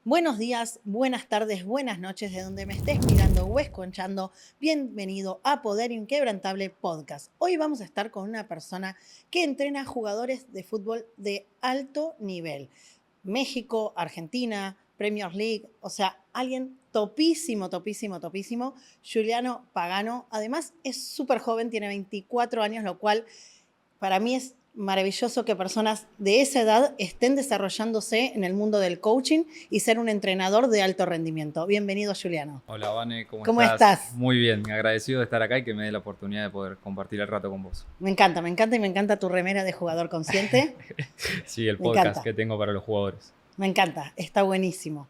Buenos días, buenas tardes, buenas noches, de donde me estés mirando o escuchando. Bienvenido a Poder Inquebrantable Podcast. Hoy vamos a estar con una persona que entrena jugadores de fútbol de alto nivel. México, Argentina, Premier League, o sea, alguien topísimo, topísimo, topísimo. Giuliano Pagano, además es súper joven, tiene 24 años, lo cual para mí es maravilloso que personas de esa edad estén desarrollándose en el mundo del coaching y ser un entrenador de alto rendimiento. Bienvenido, Giuliano. Hola, Vane, ¿Cómo estás? estás? Muy bien, agradecido de estar acá y que me dé la oportunidad de poder compartir el rato con vos. Me encanta y me encanta tu remera de jugador consciente. Sí, el Me podcast encanta. que tengo para los jugadores. Me encanta, está buenísimo.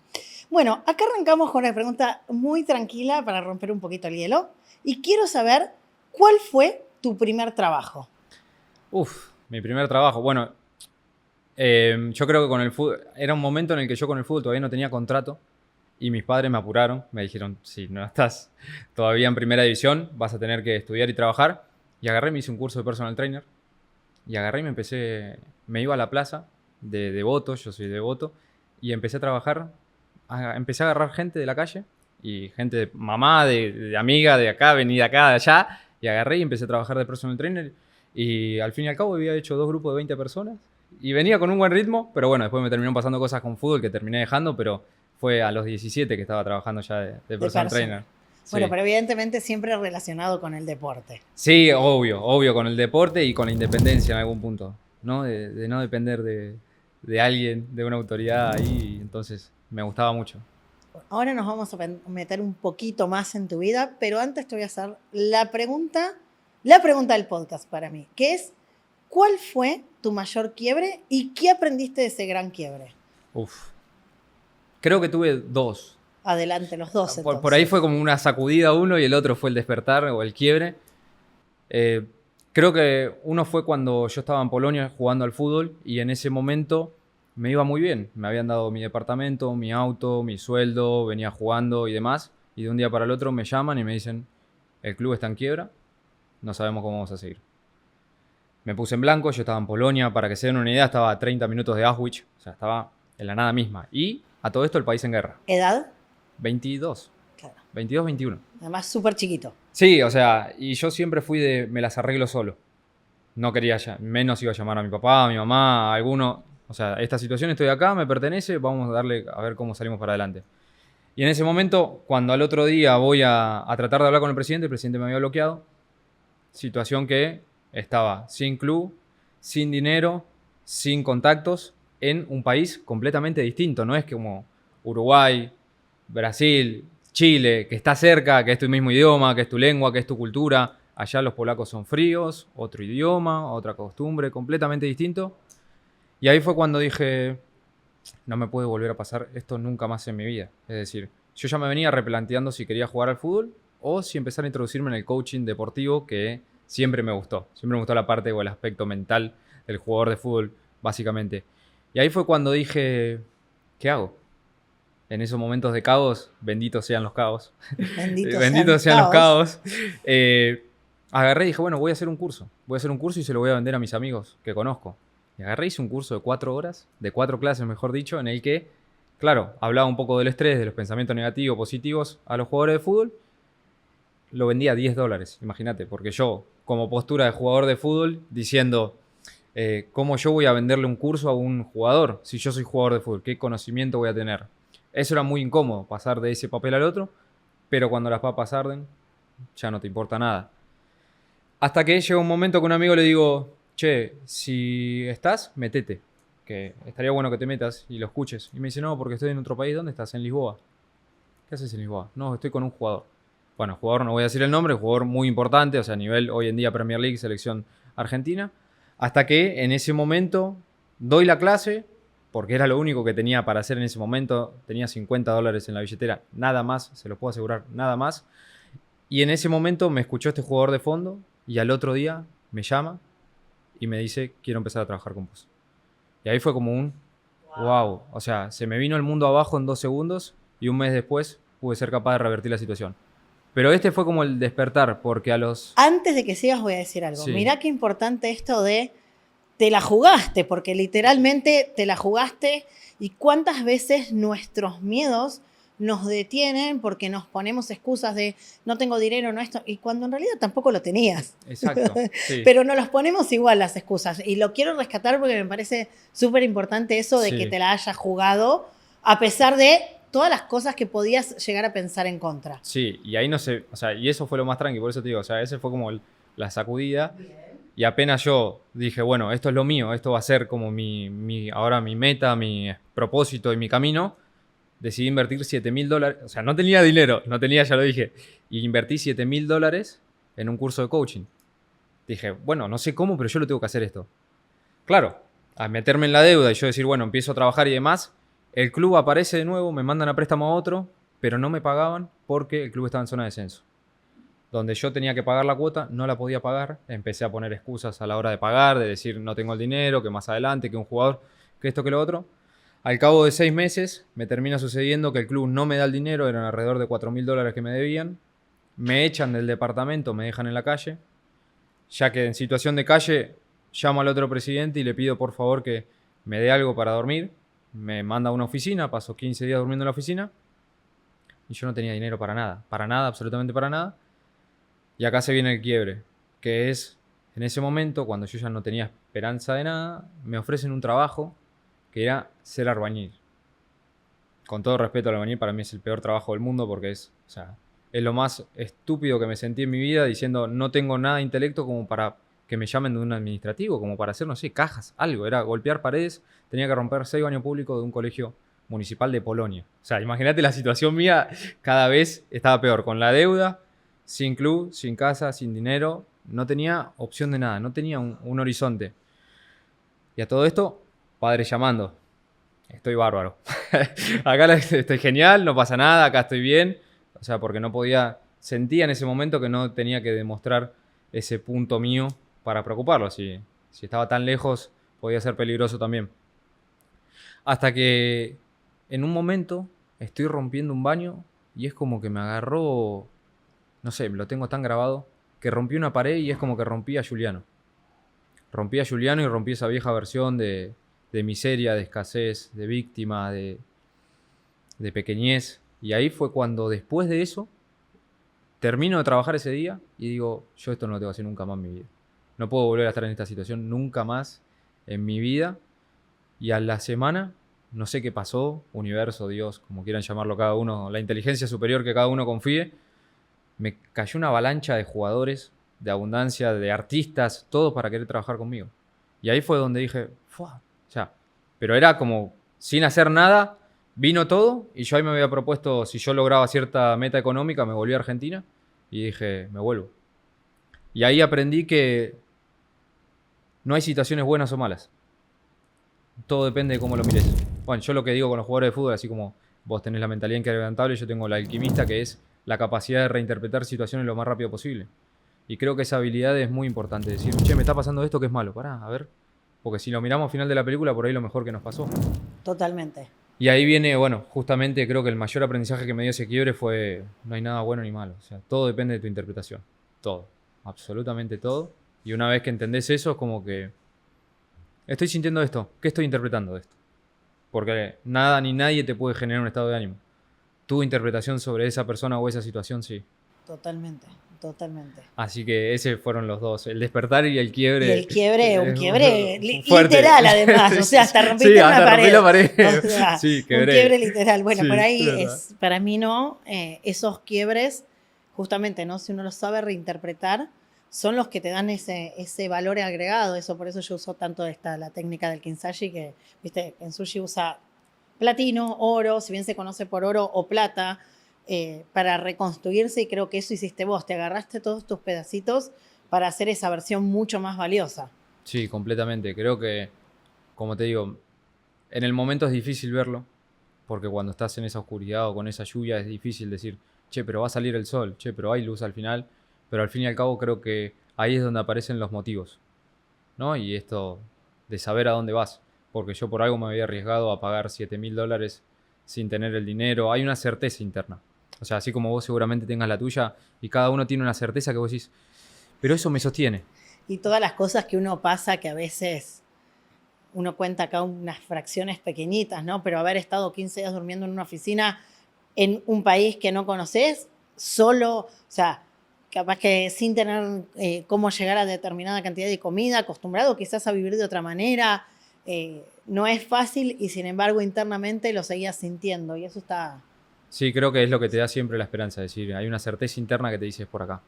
Bueno, acá arrancamos con una pregunta muy tranquila para romper un poquito el hielo. Y quiero saber, ¿cuál fue tu primer trabajo? Mi primer trabajo. Bueno, yo creo que con el fútbol, era un momento en el que yo con el fútbol todavía no tenía contrato y mis padres me apuraron, me dijeron, si no estás todavía en primera división, vas a tener que estudiar y trabajar. Y agarré, me hice un curso de personal trainer y agarré y me iba a la plaza de Devoto, yo soy de Devoto, y empecé a trabajar, empecé a agarrar gente de la calle y gente de mamá, de amiga, de acá, venida acá, de allá, y agarré y empecé a trabajar de personal trainer. Y al fin y al cabo había hecho 2 grupos de 20 personas y venía con un buen ritmo, pero bueno, después me terminaron pasando cosas con fútbol que terminé dejando, pero fue a los 17 que estaba trabajando ya de personal trainer. Bueno, Sí. pero evidentemente siempre relacionado con el deporte. Sí, obvio, con el deporte y con la independencia en algún punto, ¿no? De no depender de alguien, de una autoridad ahí, entonces me gustaba mucho. Ahora nos vamos a meter un poquito más en tu vida, pero antes te voy a hacer la pregunta del podcast para mí, que es, ¿cuál fue tu mayor quiebre y qué aprendiste de ese gran quiebre? Uf. Creo que tuve dos. Adelante, los dos Por ahí entonces. fue como una sacudida uno y el otro fue el despertar o el quiebre. Eh, Creo que uno fue cuando yo estaba en Polonia jugando al fútbol y en ese momento me iba muy bien. Me habían dado mi departamento, mi auto, mi sueldo, venía jugando y demás. Y de un día para el otro me llaman y me dicen, el club está en quiebra, no sabemos cómo vamos a seguir. Me puse en blanco, yo estaba en Polonia, para que se den una idea, estaba a 30 minutos de Auschwitz, o sea, estaba en la nada misma. Y a todo esto el país en guerra. ¿Edad? 22, Claro. 22, 21. Además, súper chiquito. Sí, o sea, y yo siempre fui de me las arreglo solo. No quería, menos iba a llamar a mi papá, a mi mamá, a alguno. O sea, esta situación estoy acá, me pertenece, vamos a darle a ver cómo salimos para adelante. Y en ese momento, cuando al otro día voy a tratar de hablar con el presidente me había bloqueado. Situación que estaba sin club, sin dinero, sin contactos, en un país completamente distinto. No es como Uruguay, Brasil, Chile, que está cerca, que es tu mismo idioma, que es tu lengua, que es tu cultura. Allá los polacos son fríos, otro idioma, otra costumbre, completamente distinto. Y ahí fue cuando dije, no me puede volver a pasar esto nunca más en mi vida. Es decir, yo ya me venía replanteando si quería jugar al fútbol o si empezar a introducirme en el coaching deportivo, que siempre me gustó. Siempre me gustó la parte o el aspecto mental del jugador de fútbol, básicamente. Y ahí fue cuando dije, ¿qué hago? En esos momentos de caos, benditos sean los caos. Benditos sean los caos. Agarré y dije, bueno, voy a hacer un curso. Voy a hacer un curso y se lo voy a vender a mis amigos que conozco. Y agarré y hice un curso de 4 horas, de 4 clases, mejor dicho, en el que, claro, hablaba un poco del estrés, de los pensamientos negativos, positivos a los jugadores de fútbol. Lo vendía a $10, imagínate, porque yo, como postura de jugador de fútbol, diciendo, ¿cómo yo voy a venderle un curso a un jugador si yo soy jugador de fútbol? ¿Qué conocimiento voy a tener? Eso era muy incómodo, pasar de ese papel al otro, pero cuando las papas arden, ya no te importa nada. Hasta que llega un momento que un amigo le digo, che, si estás, metete, que estaría bueno que te metas y lo escuches. Y me dice, no, porque estoy en otro país. ¿Dónde estás? En Lisboa. ¿Qué haces en Lisboa? No, estoy con un jugador. Bueno, jugador, no voy a decir el nombre, jugador muy importante, o sea, a nivel hoy en día Premier League, selección argentina. Hasta que en ese momento doy la clase, porque era lo único que tenía para hacer en ese momento. Tenía $50 en la billetera, nada más, se lo puedo asegurar, nada más. Y en ese momento me escuchó este jugador de fondo y al otro día me llama y me dice, quiero empezar a trabajar con vos. Y ahí fue como un wow. O sea, se me vino el mundo abajo en 2 segundos y un mes después pude ser capaz de revertir la situación. Pero este fue como el despertar, porque a los... Antes de que sigas voy a decir algo. Sí, Mirá qué importante esto de te la jugaste, porque literalmente te la jugaste. ¿Y cuántas veces nuestros miedos nos detienen porque nos ponemos excusas de no tengo dinero, no esto, y cuando en realidad tampoco lo tenías? Exacto, sí. Pero nos los ponemos igual las excusas. Y lo quiero rescatar porque me parece súper importante eso de que Sí. te la hayas jugado, a pesar de todas las cosas que podías llegar a pensar en contra. Sí, y ahí no sé, o sea, y eso fue lo más tranqui, por eso te digo, o sea, ese fue como la sacudida. Y apenas yo dije, bueno, esto es lo mío, esto va a ser como ahora mi meta, mi propósito y mi camino, decidí invertir $7.000, o sea, no tenía dinero, no tenía, ya lo dije, y invertí $7.000 en un curso de coaching. Dije, bueno, no sé cómo, pero yo lo tengo que hacer esto. Claro, al meterme en la deuda y yo decir, bueno, empiezo a trabajar y demás, el club aparece de nuevo, me mandan a préstamo a otro, pero no me pagaban porque el club estaba en zona de descenso. Donde yo tenía que pagar la cuota, no la podía pagar. Empecé a poner excusas a la hora de pagar, de decir no tengo el dinero, que más adelante, que un jugador, que esto, que lo otro. Al cabo de 6 meses me termina sucediendo que el club no me da el dinero, eran alrededor de $4.000 que me debían. Me echan del departamento, me dejan en la calle. Ya que en situación de calle llamo al otro presidente y le pido por favor que me dé algo para dormir. Me manda a una oficina, paso 15 días durmiendo en la oficina y yo no tenía dinero para nada, absolutamente para nada. Y acá se viene el quiebre, que es en ese momento, cuando yo ya no tenía esperanza de nada, me ofrecen un trabajo que era ser albañil. Con todo respeto al albañil, para mí es el peor trabajo del mundo porque es, o sea, es lo más estúpido que me sentí en mi vida diciendo no tengo nada de intelecto como para que me llamen de un administrativo, como para hacer, no sé, cajas, algo. Era golpear paredes, tenía que romper 6 baños públicos de un colegio municipal de Polonia. O sea, imagínate la situación mía, cada vez estaba peor, con la deuda, sin club, sin casa, sin dinero, no tenía opción de nada, no tenía un horizonte. Y a todo esto, padre llamando. Estoy bárbaro. Acá estoy genial, no pasa nada, acá estoy bien. O sea, porque no podía, sentía en ese momento que no tenía que demostrar ese punto mío para preocuparlo. Si estaba tan lejos, podía ser peligroso también. Hasta que en un momento estoy rompiendo un baño y es como que me agarró, no sé, lo tengo tan grabado, que rompí una pared y es como que rompí a Juliano. Rompí a Juliano y rompí esa vieja versión de miseria, de escasez, de víctima, de pequeñez. Y ahí fue cuando después de eso termino de trabajar ese día y digo, yo esto no lo tengo que hacer nunca más en mi vida. No puedo volver a estar en esta situación nunca más en mi vida. Y a la semana, no sé qué pasó, universo, Dios, como quieran llamarlo cada uno, la inteligencia superior que cada uno confíe, me cayó una avalancha de jugadores, de abundancia, de artistas, todos para querer trabajar conmigo. Y ahí fue donde dije, ¡fua! Ya. Pero era como, sin hacer nada, vino todo y yo ahí me había propuesto, si yo lograba cierta meta económica, me volví a Argentina y dije, me vuelvo. Y ahí aprendí que no hay situaciones buenas o malas. Todo depende de cómo lo mires. Bueno, yo lo que digo con los jugadores de fútbol, así como vos tenés la mentalidad inquebrantable, yo tengo la alquimista, que es la capacidad de reinterpretar situaciones lo más rápido posible. Y creo que esa habilidad es muy importante. Decir, che, me está pasando esto que es malo. Pará, a ver. Porque si lo miramos al final de la película, por ahí lo mejor que nos pasó. Totalmente. Y ahí viene, bueno, justamente creo que el mayor aprendizaje que me dio ese quiebre fue no hay nada bueno ni malo. O sea, todo depende de tu interpretación. Todo. Absolutamente todo. Y una vez que entendés eso, es como que estoy sintiendo esto. ¿Qué estoy interpretando de esto? Porque nada ni nadie te puede generar un estado de ánimo. Tu interpretación sobre esa persona o esa situación, sí. Totalmente, totalmente. Así que esos fueron los dos, el despertar y el quiebre. Y el quiebre, un quiebre fuerte. literal además, o sea, hasta rompiste sí, una hasta pared. rompí la pared. O sea, sí, un quebré. quiebre literal. Bueno, Sí, por ahí claro. es, para mí no, esos quiebres, justamente, ¿no? Si uno los sabe reinterpretar, son los que te dan ese valor agregado. Eso, por eso yo uso tanto la técnica del Kinsashi, que, viste, en sushi usa platino, oro, si bien se conoce por oro o plata, para reconstruirse, y creo que eso hiciste vos, te agarraste todos tus pedacitos para hacer esa versión mucho más valiosa. Sí, completamente. Creo que, como te digo, en el momento es difícil verlo, porque cuando estás en esa oscuridad o con esa lluvia es difícil decir, che, pero va a salir el sol, che, pero hay luz al final. Pero al fin y al cabo creo que ahí es donde aparecen los motivos, ¿no? Y esto de saber a dónde vas. Porque yo por algo me había arriesgado a pagar $7.000 sin tener el dinero. Hay una certeza interna. O sea, así como vos seguramente tengas la tuya y cada uno tiene una certeza que vos decís, pero eso me sostiene. Y todas las cosas que uno pasa que a veces uno cuenta acá unas fracciones pequeñitas, ¿no? Pero haber estado 15 días durmiendo en una oficina en un país que no conoces, solo, o sea, capaz que sin tener cómo llegar a determinada cantidad de comida, acostumbrado quizás a vivir de otra manera, no es fácil y sin embargo internamente lo seguías sintiendo y eso está... Sí, creo que es lo que te da siempre la esperanza, es decir, hay una certeza interna que te dice es por acá.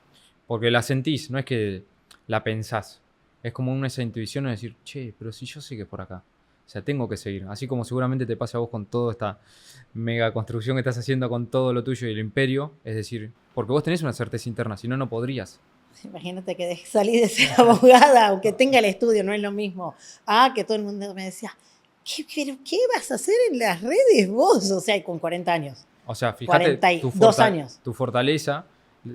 Porque la sentís, no es que la pensás. Es como esa intuición de decir, che, pero si yo sé que es por acá. O sea, tengo que seguir. Así como seguramente te pasa a vos con toda esta mega construcción que estás haciendo con todo lo tuyo y el imperio. Es decir, porque vos tenés una certeza interna, si no, no podrías. Imagínate que salí de ser abogada, aunque tenga el estudio, no es lo mismo. Ah, que todo el mundo me decía, ¿qué vas a hacer en las redes vos? O sea, y con 40 años. O sea, fíjate, 42 años. tu fortaleza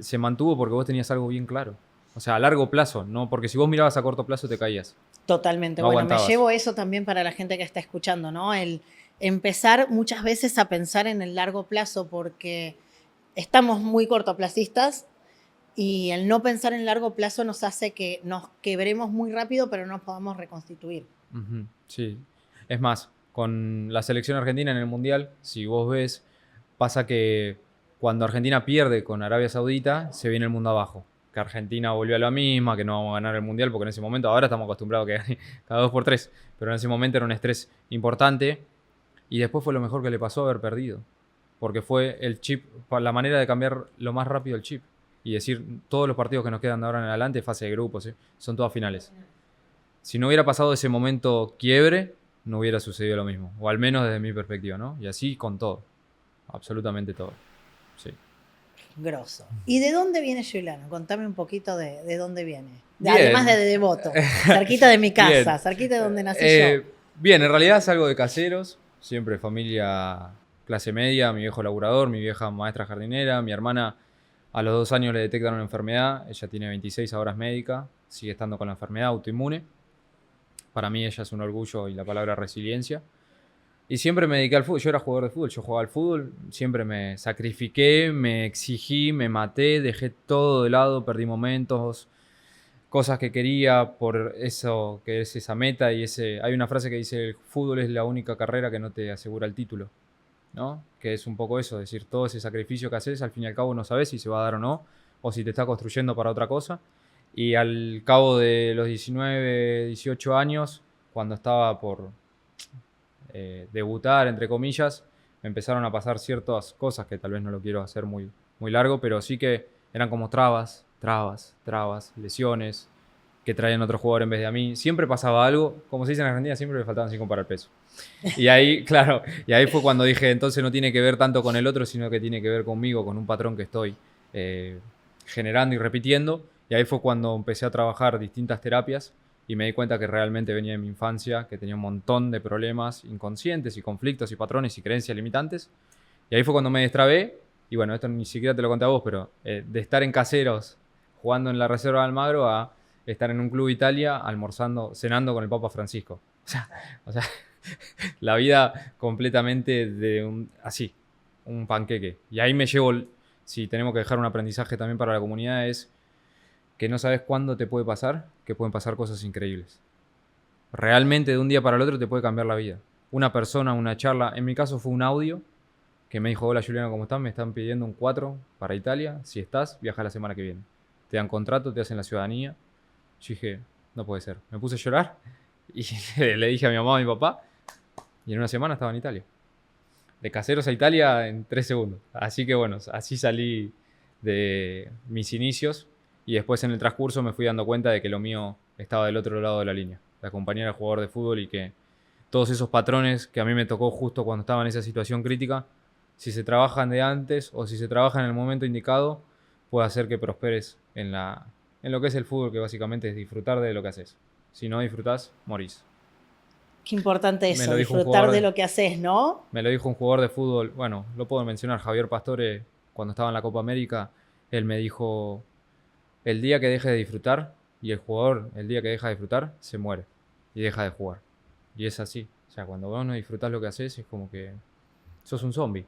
se mantuvo porque vos tenías algo bien claro. O sea, a largo plazo, no porque si vos mirabas a corto plazo te caías. Totalmente. No Bueno, me aguantabas. llevo eso también para la gente que está escuchando, ¿no? El empezar muchas veces a pensar en el largo plazo porque estamos muy cortoplacistas y el no pensar en largo plazo nos hace que nos quebremos muy rápido, pero no nos podamos reconstituir. Ujú, sí. Es más, con la selección argentina en el Mundial, si vos ves, pasa que cuando Argentina pierde con Arabia Saudita, se viene el mundo abajo. Que Argentina volvió a la misma, que no vamos a ganar el Mundial, porque en ese momento, ahora estamos acostumbrados a que gane cada 2 por 3, pero en ese momento era un estrés importante. Y después fue lo mejor que le pasó haber perdido. Porque fue el chip, la manera de cambiar lo más rápido el chip. Y decir, todos los partidos que nos quedan de ahora en adelante, fase de grupos, son todas finales. Si no hubiera pasado ese momento quiebre, no hubiera sucedido lo mismo. O al menos desde mi perspectiva, ¿no? Y así con todo. Absolutamente todo. Sí. Grosso. ¿Y de dónde viene Giuliano? Contame un poquito de dónde viene. Bien. Además de Devoto, cerquita de mi casa, Bien. cerquita de donde nací yo. Bien, en realidad salgo de caseros. Siempre familia clase media. Mi viejo laburador, mi vieja maestra jardinera. Mi hermana a los 2 años le detectan una enfermedad. Ella tiene 26, ahora es médica. Sigue estando con la enfermedad autoinmune. Para mí ella es un orgullo y la palabra resiliencia. Y siempre me dediqué al fútbol. Yo era jugador de fútbol, yo jugaba al fútbol. Siempre me sacrifiqué, me exigí, me maté, dejé todo de lado, perdí momentos, cosas que quería por eso, que es esa meta. Y hay una frase que dice, el fútbol es la única carrera que no te asegura el título, ¿no? Que es un poco eso, es decir, todo ese sacrificio que haces, al fin y al cabo no sabes si se va a dar o no, o si te está construyendo para otra cosa. Y al cabo de los 19, 18 años, cuando estaba por debutar, entre comillas, me empezaron a pasar ciertas cosas que tal vez no lo quiero hacer muy, muy largo, pero sí que eran como trabas, lesiones, que traían otro jugador en vez de a mí. Siempre pasaba algo, como se dice en Argentina, siempre me faltaban 5 para el peso. Y ahí, claro, y ahí fue cuando dije, entonces no tiene que ver tanto con el otro, sino que tiene que ver conmigo, con un patrón que estoy generando y repitiendo. Y ahí fue cuando empecé a trabajar distintas terapias y me di cuenta que realmente venía de mi infancia, que tenía un montón de problemas inconscientes y conflictos y patrones y creencias limitantes. Y ahí fue cuando me destrabé. Y bueno, esto ni siquiera te lo conté a vos, pero de estar en caseros jugando en la Reserva de Almagro a estar en un club Italia almorzando, cenando con el Papa Francisco. O sea la vida completamente así, un panqueque. Y ahí me llevo, si tenemos que dejar un aprendizaje también para la comunidad, es que no sabes cuándo te puede pasar, que pueden pasar cosas increíbles. Realmente de un día para el otro te puede cambiar la vida. Una persona, una charla, en mi caso fue un audio que me dijo, hola Juliana, ¿cómo estás? Me están pidiendo un 4 para Italia, si estás, viaja la semana que viene. Te dan contrato, te hacen la ciudadanía. Yo dije, no puede ser. Me puse a llorar y le dije a mi mamá, a mi papá, y en una semana estaba en Italia. De caseros a Italia en 3 segundos. Así que bueno, así salí de mis inicios y después en el transcurso me fui dando cuenta de que lo mío estaba del otro lado de la línea. De acompañar al jugador de fútbol y que todos esos patrones que a mí me tocó justo cuando estaba en esa situación crítica, si se trabajan de antes o si se trabaja en el momento indicado, puede hacer que prosperes en lo que es el fútbol, que básicamente es disfrutar de lo que haces. Si no disfrutás, morís. Qué importante Me eso, lo dijo un disfrutar jugador de lo que haces, ¿no? Me lo dijo un jugador de fútbol, bueno, lo puedo mencionar, Javier Pastore, cuando estaba en la Copa América, él me dijo, el día que deje de disfrutar, y el jugador, el día que deja de disfrutar, se muere y deja de jugar. Y es así, o sea, cuando vos no disfrutás lo que haces, es como que sos un zombie,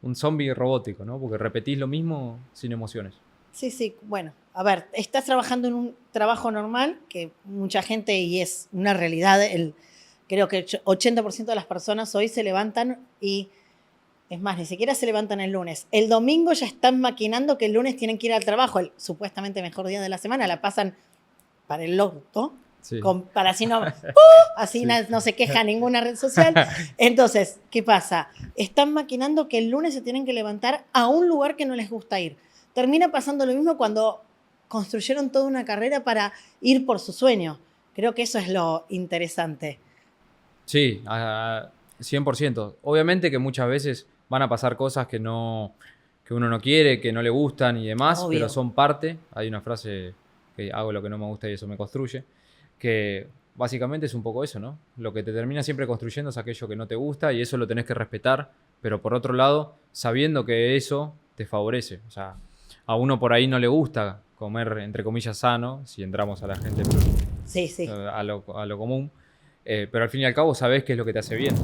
un zombie robótico, ¿no? Porque repetís lo mismo sin emociones. Sí, sí, bueno, a ver, estás trabajando en un trabajo normal, que mucha gente, y es una realidad, creo que el 80% de las personas hoy se levantan y, es más, ni siquiera se levantan el lunes. El domingo ya están maquinando que el lunes tienen que ir al trabajo, el supuestamente mejor día de la semana, la pasan para el loto, Sí. para así no, así Sí. no se queja ninguna red social. Entonces, ¿qué pasa? Están maquinando que el lunes se tienen que levantar a un lugar que no les gusta ir. Termina pasando lo mismo cuando construyeron toda una carrera para ir por su sueño. Creo que eso es lo interesante. Sí, 100%. Obviamente que muchas veces van a pasar cosas que uno no quiere, que no le gustan y demás, Obvio. pero son parte. Hay una frase que hago lo que no me gusta y eso me construye, que básicamente es un poco eso, ¿no? Lo que te termina siempre construyendo es aquello que no te gusta y eso lo tenés que respetar, pero por otro lado, sabiendo que eso te favorece. O sea, a uno por ahí no le gusta comer, entre comillas, sano, si entramos a la gente, Sí, sí. a lo común. Pero al fin y al cabo sabes qué es lo que te hace bien.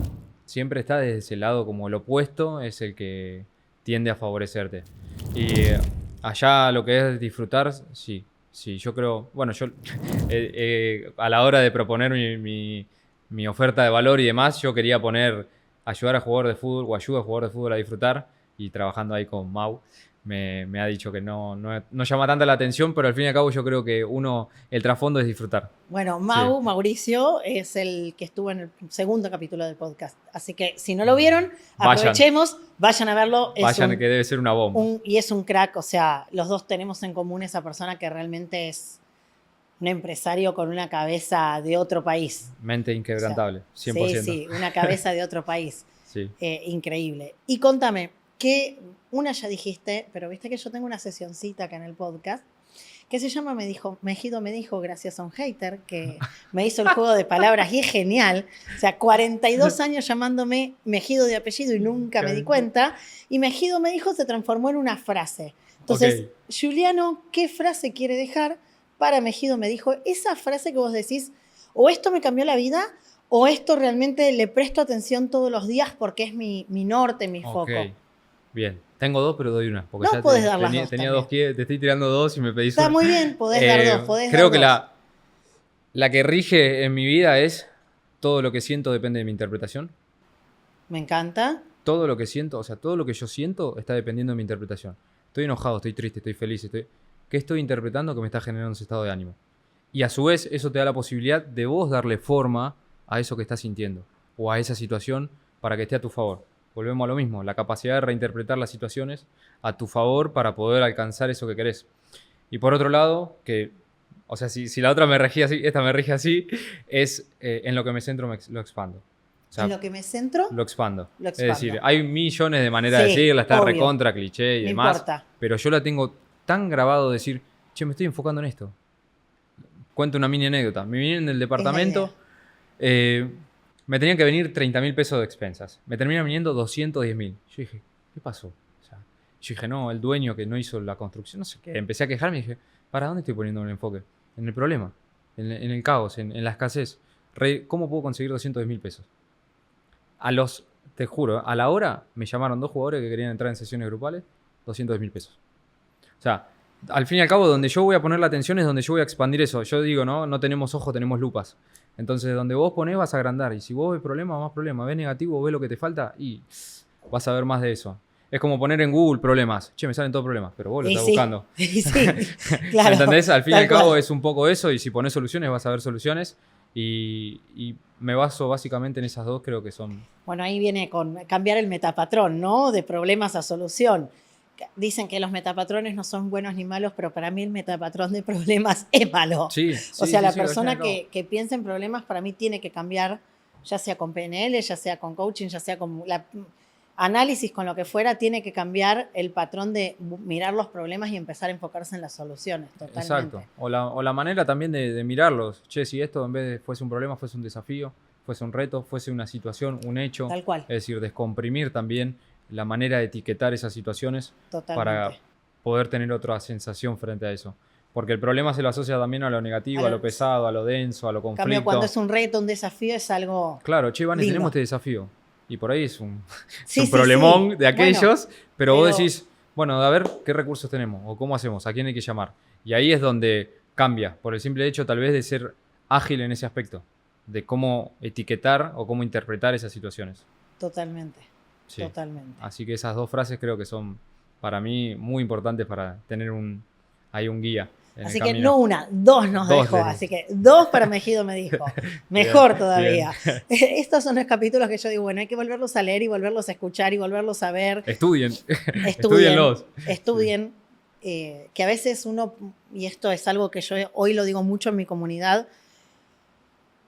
Siempre está desde ese lado como el opuesto, es el que tiende a favorecerte. Y allá lo que es disfrutar, sí. Sí, yo creo, bueno, yo a la hora de proponer mi oferta de valor y demás, yo quería poner ayudar a jugador de fútbol o ayuda a jugador de fútbol a disfrutar y trabajando ahí con Mau. Me ha dicho que no llama tanta la atención, pero al fin y al cabo yo creo que el trasfondo es disfrutar. Bueno, Sí. Mauricio, es el que estuvo en el segundo capítulo del podcast. Así que si no lo vieron, Vayan. aprovechemos, vayan a verlo. Vayan, que debe ser una bomba. Y es un crack, o sea, los dos tenemos en común esa persona que realmente es un empresario con una cabeza de otro país. Mente inquebrantable, O sea, 100%. Sí, una cabeza de otro país. Sí. Increíble. Y contame, una ya dijiste, pero viste que yo tengo una sesioncita acá en el podcast que se llama Mejido me dijo, gracias a un hater, que me hizo el juego de palabras y es genial. O sea, 42 años llamándome Mejido de apellido y nunca me di cuenta. Y Mejido me dijo se transformó en una frase. Entonces, Juliano, ¿qué frase quiere dejar para Mejido me dijo? Esa frase que vos decís, o esto me cambió la vida, o esto realmente le presto atención todos los días porque es mi norte, mi foco. Bien, tengo dos, pero doy una. Porque no ya podés dar las dos. Tenía dos, te estoy tirando dos y me pedís Está una. muy bien, podés dar dos. Creo que la que rige en mi vida es todo lo que siento depende de mi interpretación. Me encanta. Todo lo que siento, o sea, todo lo que yo siento está dependiendo de mi interpretación. Estoy enojado, estoy triste, estoy feliz, ¿qué estoy interpretando que me está generando ese estado de ánimo? Y a su vez, eso te da la posibilidad de vos darle forma a eso que estás sintiendo o a esa situación para que esté a tu favor. Volvemos a lo mismo, la capacidad de reinterpretar las situaciones a tu favor para poder alcanzar eso que querés. Y por otro lado, o sea, si la otra me regía así, esta me rige así, es en lo que me centro lo expando. O sea, ¿en lo que me centro? Lo expando. Lo expando. Es decir, hay millones de maneras de decirla, está obvio. recontra, cliché y No demás. importa. Pero yo la tengo tan grabado de decir, che, me estoy enfocando en esto. Cuento una mini anécdota. Me vine en el departamento, me tenían que venir 30.000 pesos de expensas. Me terminan viniendo 210.000. Yo dije, ¿qué pasó? O sea, yo dije, no, el dueño que no hizo la construcción, no sé qué. Empecé a quejarme y dije, ¿para dónde estoy poniendo el enfoque? En el problema, en el caos, en la escasez. ¿Cómo puedo conseguir 210.000 pesos? Te juro, a la hora me llamaron 2 jugadores que querían entrar en sesiones grupales, 210.000 pesos. O sea, al fin y al cabo, donde yo voy a poner la atención es donde yo voy a expandir eso. Yo digo, no tenemos ojos, tenemos lupas. Entonces, donde vos ponés vas a agrandar. Y si vos ves problemas, más problemas. Ves negativo, ves lo que te falta y vas a ver más de eso. Es como poner en Google problemas. Che, me salen todos problemas, pero vos lo estás buscando. Sí, claro. ¿Entendés? Al fin y al cual. cabo es un poco eso. Y si pones soluciones, vas a ver soluciones. Y me baso básicamente en esas dos, creo que son... Bueno, ahí viene con cambiar el metapatrón, ¿no? De problemas a solución. Dicen que los metapatrones no son buenos ni malos, pero para mí el metapatrón de problemas es malo. Sí, o sea, la sí, persona que piensa en problemas para mí tiene que cambiar, ya sea con PNL, ya sea con coaching, ya sea con análisis, con lo que fuera, tiene que cambiar el patrón de mirar los problemas y empezar a enfocarse en las soluciones. Totalmente. Exacto. O la manera también de mirarlos. Che, si esto en vez de fuese un problema, fuese un desafío, fuese un reto, fuese una situación, un hecho. Tal cual. Es decir, descomprimir también la manera de etiquetar esas situaciones. Totalmente. Para poder tener otra sensación frente a eso. Porque el problema se lo asocia también a lo negativo, a lo pesado, a lo denso, a lo conflicto. En cambio, cuando es un reto, un desafío, es algo Claro, che, Vane, lindo. tenemos este desafío. Y por ahí es un Sí, problemón de aquellos, bueno, pero vos decís, bueno, a ver qué recursos tenemos o cómo hacemos, a quién hay que llamar. Y ahí es donde cambia, por el simple hecho tal vez de ser ágil en ese aspecto, de cómo etiquetar o cómo interpretar esas situaciones. Totalmente, Sí. totalmente. Así que esas dos frases creo que son para mí muy importantes para tener ahí un guía en Así el que camino. no una, dos nos Dos dejó. le- Así que 2 para Mejido me dijo. Mejor Bien, todavía. bien. Estos son los capítulos que yo digo, bueno, hay que volverlos a leer y volverlos a escuchar y volverlos a ver. Estudien. Estudien, Estudienlos. estudien. Que a veces uno, y esto es algo que yo hoy lo digo mucho en mi comunidad,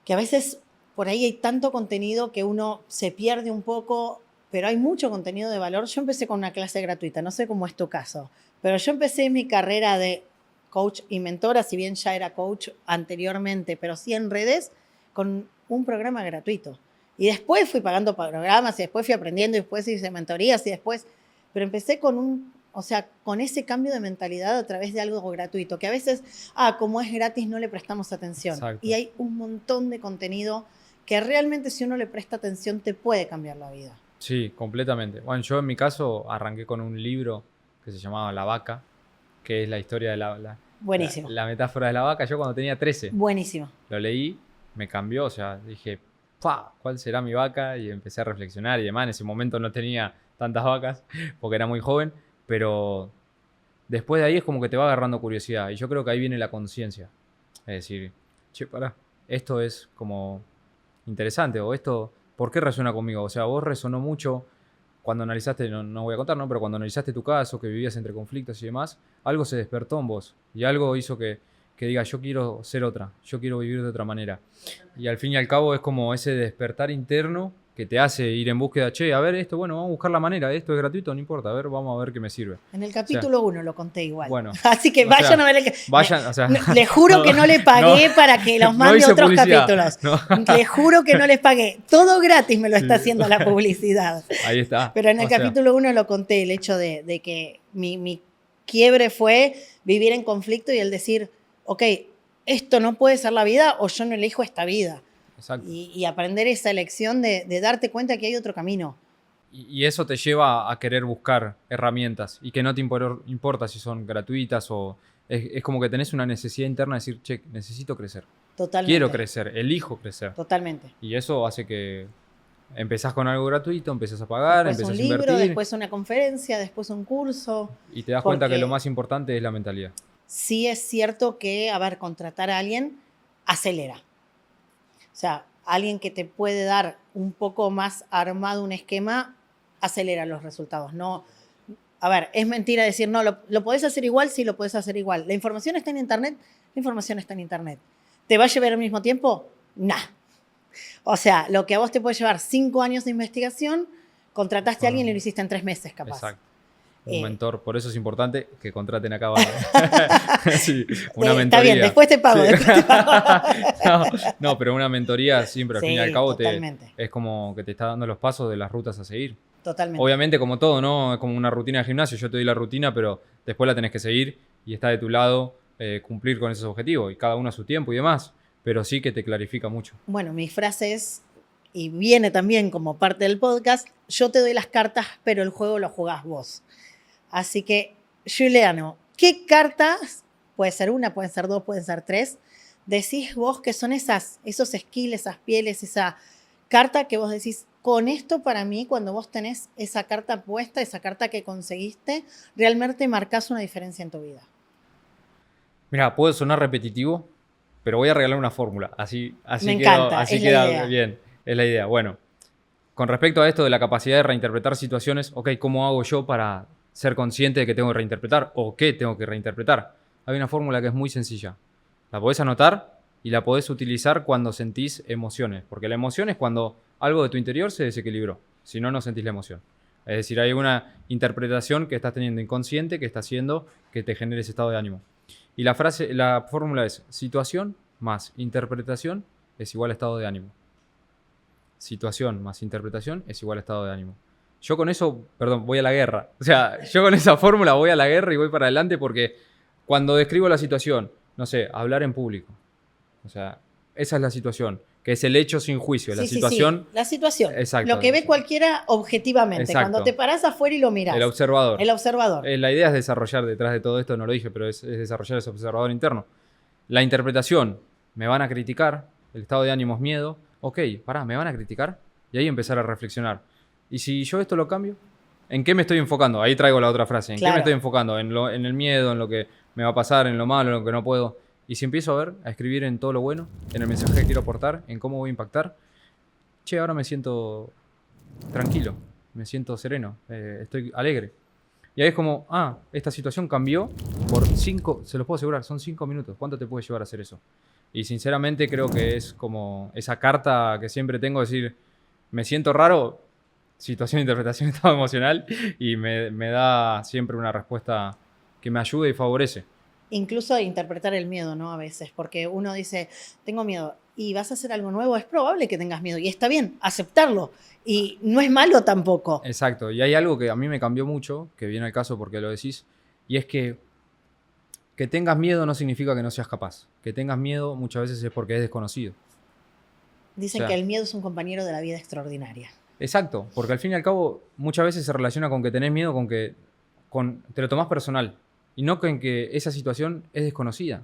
que a veces por ahí hay tanto contenido que uno se pierde un poco, pero hay mucho contenido de valor. Yo empecé con una clase gratuita, no sé cómo es tu caso, pero yo empecé mi carrera de coach y mentora, si bien ya era coach anteriormente, pero sí en redes, con un programa gratuito. Y después fui pagando programas, y después fui aprendiendo, y después hice mentorías, y después... Pero empecé con ese cambio de mentalidad a través de algo gratuito, que a veces, como es gratis, no le prestamos atención. Exacto. Y hay un montón de contenido que realmente si uno le presta atención te puede cambiar la vida. Sí, completamente. Bueno, yo en mi caso arranqué con un libro que se llamaba La Vaca, que es la historia de Buenísimo. la metáfora de la vaca. Yo cuando tenía 13 Buenísimo. lo leí, me cambió, o sea, dije, ¡pah! ¿Cuál será mi vaca? Y empecé a reflexionar y demás. En ese momento no tenía tantas vacas porque era muy joven, pero después de ahí es como que te va agarrando curiosidad y yo creo que ahí viene la conciencia. Es decir, che, pará, esto es como interesante o esto, ¿por qué resuena conmigo? O sea, vos resonó mucho cuando analizaste, no voy a contar, ¿no? Pero cuando analizaste tu caso, que vivías entre conflictos y demás, algo se despertó en vos y algo hizo que diga, yo quiero ser otra, yo quiero vivir de otra manera. Y al fin y al cabo es como ese despertar interno que te hace ir en búsqueda, che, a ver esto, bueno, vamos a buscar la manera, esto es gratuito, no importa, a ver, vamos a ver qué me sirve. En el capítulo 1 lo conté igual. Bueno, así que o vayan sea, a ver el vayan, o sea, les juro que no le pagué para que los mande hice otros publicidad, capítulos. no. Les juro que no les pagué. Todo gratis me lo está Sí. haciendo la publicidad. Ahí está. Pero en el O sea, capítulo 1 lo conté, el hecho de que mi quiebre fue vivir en conflicto y el decir, ok, esto no puede ser la vida o yo no elijo esta vida. exacto. Y aprender esa elección de darte cuenta que hay otro camino. Y eso te lleva a querer buscar herramientas y que no te importa si son gratuitas o... Es como que tenés una necesidad interna de decir, che, necesito crecer. Totalmente. Quiero crecer, elijo crecer. Totalmente. Y eso hace que empezás con algo gratuito, empezás a pagar, Después empezás un a libro, invertir después una conferencia, después un curso. y te das cuenta que porque- lo más importante es la mentalidad. Sí es cierto que, contratar a alguien acelera. O sea, alguien que te puede dar un poco más armado un esquema, acelera los resultados. No, es mentira decir, no, lo podés hacer igual, sí, lo podés hacer igual. La información está en Internet, la información está en Internet. ¿Te va a llevar al mismo tiempo? Nah. O sea, lo que a vos te puede llevar 5 años de investigación, contrataste a alguien y lo hiciste en 3 meses, capaz. Exacto. Un mentor, por eso es importante que contraten acá. Sí, Está mentoría. bien, después te pago. Sí. Después te pago. No, pero una mentoría siempre, al Sí, fin y al cabo, totalmente. es como que te está dando los pasos de las rutas a seguir. Totalmente. Obviamente, como todo, ¿no? Es como una rutina de gimnasio. Yo te doy la rutina, pero después la tenés que seguir y está de tu lado cumplir con esos objetivos y cada uno a su tiempo y demás. Pero sí que te clarifica mucho. Bueno, mi frase es, y viene también como parte del podcast, yo te doy las cartas, pero el juego lo jugás vos. Así que, Juliano, ¿qué cartas, puede ser una, pueden ser 2, pueden ser 3, decís vos que son esos skills, esas pieles, esa carta que vos decís, con esto para mí, cuando vos tenés esa carta puesta, esa carta que conseguiste, realmente marcás una diferencia en tu vida? Mira, puede sonar repetitivo, pero voy a regalar una fórmula. Así Me encanta, así es la queda idea. bien. Es la idea. Bueno, con respecto a esto de la capacidad de reinterpretar situaciones, ok, ¿cómo hago yo para ser consciente de que tengo que reinterpretar o qué tengo que reinterpretar? Hay una fórmula que es muy sencilla. La podés anotar y la podés utilizar cuando sentís emociones, porque la emoción es cuando algo de tu interior se desequilibró. Si no, no sentís la emoción. Es decir, hay una interpretación que estás teniendo inconsciente que está haciendo que te genere ese estado de ánimo. Y la fórmula es situación más interpretación es igual a estado de ánimo. Situación más interpretación es igual a estado de ánimo. Yo con eso, voy a la guerra. O sea, yo con esa fórmula voy a la guerra y voy para adelante porque cuando describo la situación, no sé, hablar en público. O sea, esa es la situación. que es el hecho sin juicio, la Sí, sí, situación. sí, la situación. Exacto. Lo que ve cualquiera objetivamente. Exacto. Cuando te parás afuera y lo mirás. El observador. El observador. La idea es desarrollar detrás de todo esto, no lo dije, pero es desarrollar ese observador interno. La interpretación, me van a criticar, el estado de ánimo es miedo, ok, pará, me van a criticar, y ahí empezar a reflexionar. ¿Y si yo esto lo cambio? ¿En qué me estoy enfocando? Ahí traigo la otra frase. ¿En qué me estoy enfocando? En el miedo, en lo que me va a pasar, en lo malo, en lo que no puedo. Y si empiezo a escribir en todo lo bueno, en el mensaje que quiero aportar, en cómo voy a impactar, che, ahora me siento tranquilo, me siento sereno, estoy alegre. Y ahí es como, esta situación cambió por 5, se los puedo asegurar, son 5 minutos. ¿Cuánto te puede llevar a hacer eso? Y sinceramente creo que es como esa carta que siempre tengo, decir, me siento raro, situación de interpretación, estado emocional, y me da siempre una respuesta que me ayude y favorece. Incluso interpretar el miedo, ¿no? A veces, porque uno dice, tengo miedo, y vas a hacer algo nuevo, es probable que tengas miedo, y está bien, aceptarlo, y no es malo tampoco. Exacto, y hay algo que a mí me cambió mucho, que viene al caso porque lo decís, y es que tengas miedo no significa que no seas capaz. Que tengas miedo muchas veces es porque es desconocido. Dicen que el miedo es un compañero de la vida extraordinaria. Exacto, porque al fin y al cabo muchas veces se relaciona con que tenés miedo, te lo tomás personal, y no con que esa situación es desconocida.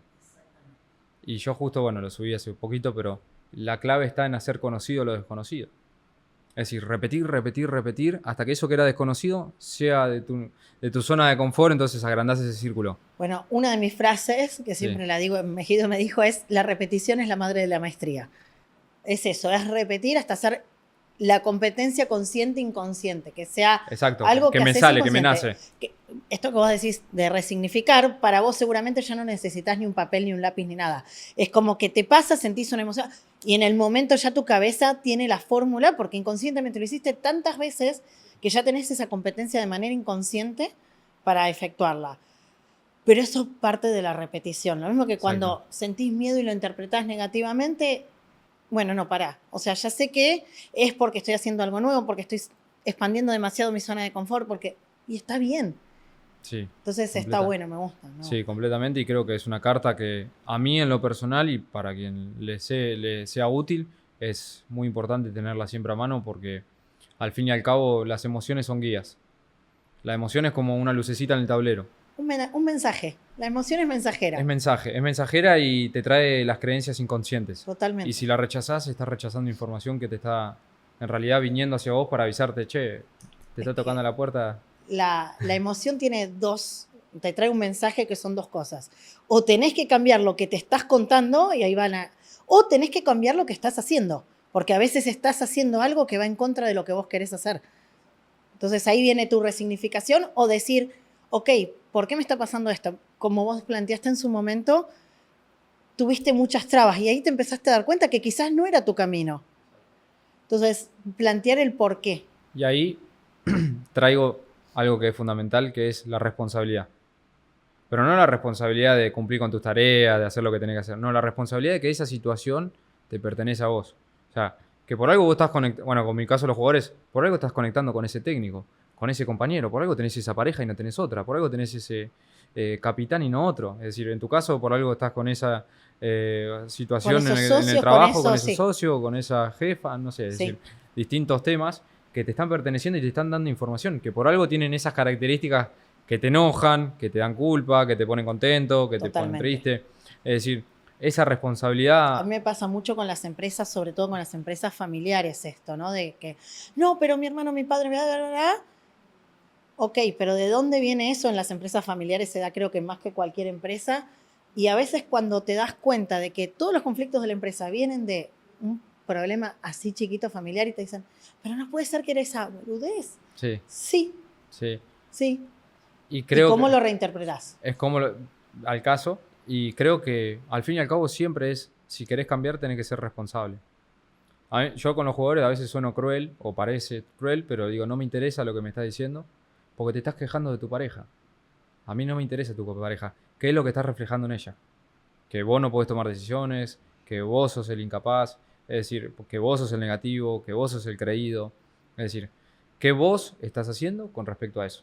Y yo justo, bueno, lo subí hace poquito, pero la clave está en hacer conocido lo desconocido. Es decir, repetir, hasta que eso que era desconocido sea de tu zona de confort, entonces agrandás ese círculo. Bueno, una de mis frases, que siempre la digo, Mejido me dijo, es: la repetición es la madre de la maestría. Es eso, es repetir hasta hacer la competencia consciente e inconsciente, que sea algo que me sale, que me nace. Esto que vos decís de resignificar, para vos seguramente ya no necesitas ni un papel, ni un lápiz, ni nada. Es como que te pasa, sentís una emoción y en el momento ya tu cabeza tiene la fórmula, porque inconscientemente lo hiciste tantas veces que ya tenés esa competencia de manera inconsciente para efectuarla. Pero eso es parte de la repetición. Lo mismo que cuando sentís miedo y lo interpretás negativamente, bueno, no, pará. O sea, ya sé que es porque estoy haciendo algo nuevo, porque estoy expandiendo demasiado mi zona de confort, y está bien. Sí. Entonces está bueno, me gusta, ¿no? Sí, completamente, y creo que es una carta que a mí en lo personal y para quien le sea útil, es muy importante tenerla siempre a mano porque al fin y al cabo las emociones son guías. La emoción es como una lucecita en el tablero. Un mensaje. La emoción es mensajera. Es mensajera y te trae las creencias inconscientes. Totalmente. Y si la rechazás, estás rechazando información que te está en realidad viniendo hacia vos para avisarte, che, te está tocando la puerta. La emoción tiene te trae un mensaje que son dos cosas. O tenés que cambiar lo que te estás contando y ahí o tenés que cambiar lo que estás haciendo, porque a veces estás haciendo algo que va en contra de lo que vos querés hacer. Entonces ahí viene tu resignificación o decir, ok, ¿por qué me está pasando esto? Como vos planteaste en su momento, tuviste muchas trabas y ahí te empezaste a dar cuenta que quizás no era tu camino. Entonces, plantear el por qué. Y ahí traigo algo que es fundamental, que es la responsabilidad. Pero no la responsabilidad de cumplir con tus tareas, de hacer lo que tenés que hacer. No, la responsabilidad de que esa situación te pertenece a vos. O sea, que por algo vos estás conectando, bueno, con mi caso los jugadores, por algo estás conectando con ese técnico, con ese compañero, por algo tenés esa pareja y no tenés otra, por algo tenés ese capitán y no otro. Es decir, en tu caso, por algo estás con esa situación en el trabajo, con ese socio, con esa jefa, no sé, es decir, distintos temas que te están perteneciendo y te están dando información, que por algo tienen esas características que te enojan, que te dan culpa, que te ponen contento, que te ponen triste. Es decir, esa responsabilidad. A mí me pasa mucho con las empresas, sobre todo con las empresas familiares esto, ¿no? De que, no, pero mi hermano, mi padre, bla, bla, bla. Ok, pero ¿de dónde viene eso? En las empresas familiares se da, creo que más que cualquier empresa. Y a veces cuando te das cuenta de que todos los conflictos de la empresa vienen de un problema así chiquito familiar y te dicen, pero no puede ser que eres esa boludez. Sí. Sí. Sí. Sí. ¿Y cómo lo reinterpretás? Es como al caso. Y creo que al fin y al cabo siempre es, si querés cambiar, tenés que ser responsable. Yo con los jugadores a veces sueno cruel, o parece cruel, pero digo, no me interesa lo que me estás diciendo, porque te estás quejando de tu pareja. A mí no me interesa tu pareja. ¿Qué es lo que estás reflejando en ella? Que vos no podés tomar decisiones, que vos sos el incapaz, es decir, que vos sos el negativo, que vos sos el creído. Es decir, ¿qué vos estás haciendo con respecto a eso?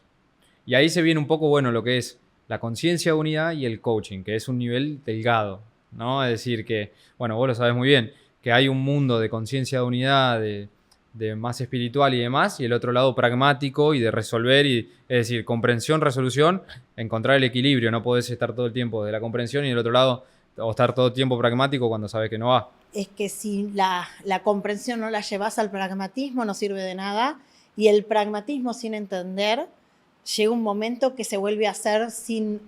Y ahí se viene un poco, bueno, lo que es la conciencia de unidad y el coaching, que es un nivel delgado, ¿no? Es decir, que, bueno, vos lo sabés muy bien, que hay un mundo de conciencia de unidad, de más espiritual y demás, y el otro lado pragmático y de resolver, es decir, comprensión, resolución, encontrar el equilibrio. No podés estar todo el tiempo de la comprensión y del otro lado, o estar todo el tiempo pragmático cuando sabes que no va. Es que si la comprensión no la llevas al pragmatismo, no sirve de nada. Y el pragmatismo sin entender, llega un momento que se vuelve a hacer sin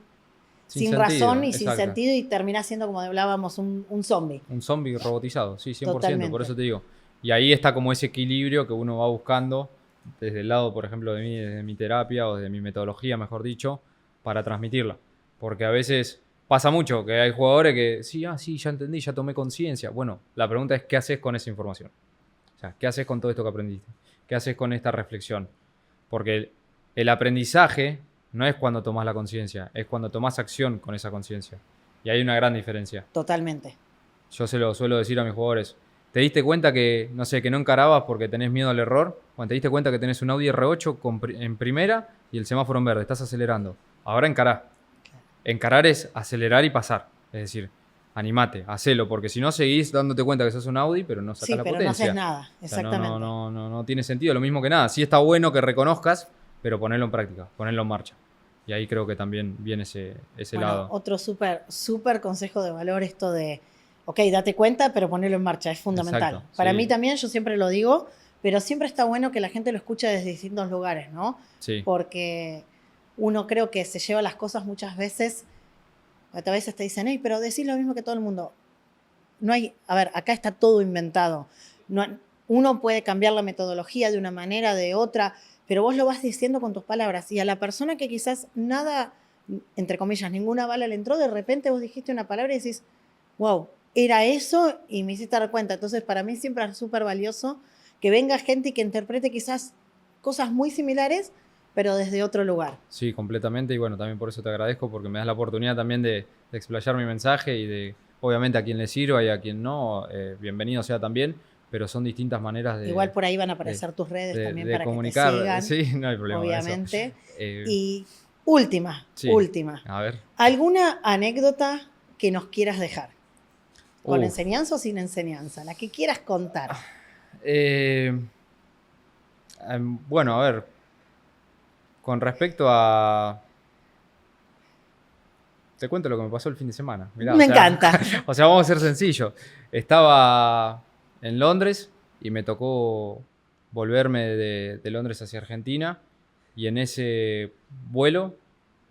sentido, razón y exacto. sin sentido y termina siendo, como hablábamos, un zombie. Un zombie robotizado, sí, 100%, Totalmente. por eso te digo. Y ahí está como ese equilibrio que uno va buscando desde el lado, por ejemplo, de mí, desde mi terapia o de mi metodología, mejor dicho, para transmitirla. Porque a veces pasa mucho que hay jugadores que, sí, ya entendí, ya tomé conciencia. Bueno, la pregunta es, ¿qué haces con esa información? O sea, ¿qué haces con todo esto que aprendiste? ¿Qué haces con esta reflexión? Porque el aprendizaje no es cuando tomas la conciencia, es cuando tomas acción con esa conciencia. Y hay una gran diferencia. Totalmente. Yo se lo suelo decir a mis jugadores. ¿Te diste cuenta que, no sé, que no encarabas porque tenés miedo al error? Bueno, te diste cuenta que tenés un Audi R8 en primera y el semáforo en verde, estás acelerando. Ahora encará. Encarar es acelerar y pasar. Es decir, animate, hacelo, porque si no seguís dándote cuenta que sos un Audi, pero no sacás la pero potencia. no haces nada, exactamente. O sea, no tiene sentido, lo mismo que nada. Sí está bueno que reconozcas, pero ponerlo en práctica, ponerlo en marcha. Y ahí creo que también viene ese lado. Otro súper consejo de valor, esto de, ok, date cuenta, pero ponerlo en marcha, es fundamental. Exacto, Para sí. mí también, yo siempre lo digo, pero siempre está bueno que la gente lo escuche desde distintos lugares, ¿no? Sí. Porque uno creo que se lleva las cosas muchas veces, a veces te dicen, hey, pero decís lo mismo que todo el mundo. No hay, a ver, acá está todo inventado. Uno puede cambiar la metodología de una manera, de otra, pero vos lo vas diciendo con tus palabras. Y a la persona que quizás nada, entre comillas, ninguna bala le entró, de repente vos dijiste una palabra y decís, wow, era eso y me hiciste dar cuenta. Entonces, para mí siempre es súper valioso que venga gente y que interprete quizás cosas muy similares, pero desde otro lugar. Sí, completamente. Y bueno, también por eso te agradezco, porque me das la oportunidad también de explayar mi mensaje y de, obviamente, a quien le sirva y a quien no, bienvenido sea también, pero son distintas maneras de... Igual por ahí van a aparecer tus redes también para comunicar. Que te sigan. Sí, no hay problema. Obviamente. Y última. A ver. ¿Alguna anécdota que nos quieras dejar? ¿Con enseñanza o sin enseñanza? La que quieras contar. Bueno, a ver. Con respecto a... Te cuento lo que me pasó el fin de semana. Mirá, me encanta. O sea, vamos a ser sencillos. Estaba en Londres y me tocó volverme de Londres hacia Argentina. Y en ese vuelo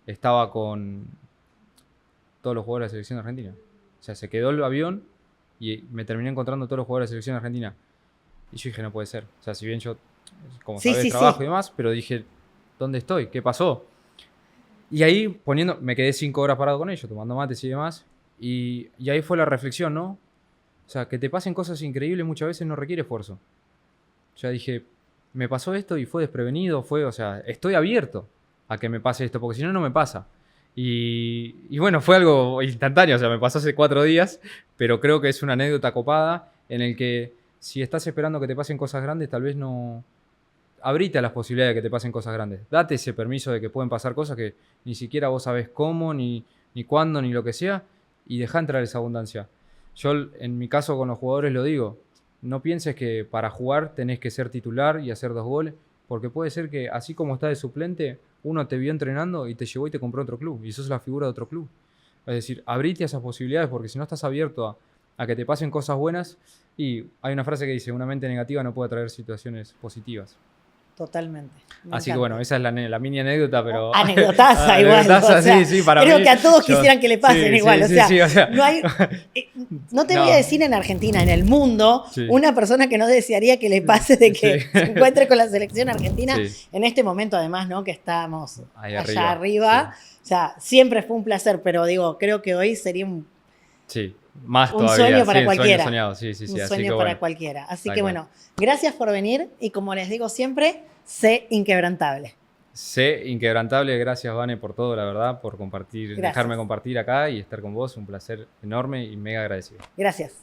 estaba con todos los jugadores de la selección argentina. O sea, se quedó el avión y me terminé encontrando todos los jugadores de la selección argentina. Y yo dije, no puede ser. O sea, si bien yo, como sabés, trabajo y demás, pero dije, ¿dónde estoy? ¿Qué pasó? Y ahí me quedé 5 horas parado con ellos, tomando mates y demás. Y ahí fue la reflexión, ¿no? O sea, que te pasen cosas increíbles muchas veces no requiere esfuerzo. Ya dije, me pasó esto y fue desprevenido, o sea, estoy abierto a que me pase esto, porque si no, no me pasa. Y bueno, fue algo instantáneo, o sea, me pasó hace 4 días, pero creo que es una anécdota copada en el que si estás esperando que te pasen cosas grandes, tal vez no... Abrite a las posibilidades de que te pasen cosas grandes. Date ese permiso de que pueden pasar cosas que ni siquiera vos sabés cómo, ni cuándo, ni lo que sea, y dejá entrar esa abundancia. Yo, en mi caso con los jugadores, lo digo. No pienses que para jugar tenés que ser titular y hacer 2 goles, porque puede ser que, así como estás de suplente, uno te vio entrenando y te llevó y te compró otro club, y sos la figura de otro club. Es decir, abrite a esas posibilidades, porque si no estás abierto a que te pasen cosas buenas, y hay una frase que dice, una mente negativa no puede traer situaciones positivas. Totalmente. Así que bueno, esa es la mini anécdota, pero... Anécdotaza igual. Anécdotaza, sí, para creo mí. Que a todos quisieran que le pasen igual. Sí, o sea, no hay... No te voy a decir en Argentina, en el mundo, una persona que no desearía que le pase de que se encuentre con la selección argentina en este momento, además, ¿no? Que estamos allá arriba. O sea, siempre fue un placer, pero digo, creo que hoy sería más un todavía. Sueño para cualquiera. Un sueño soñado, Un sueño para cualquiera. Así que bueno, gracias por venir y como les digo siempre, sé inquebrantable. Sé inquebrantable, gracias Vane por todo, la verdad, por compartir, dejarme compartir acá y estar con vos, un placer enorme y mega agradecido. Gracias.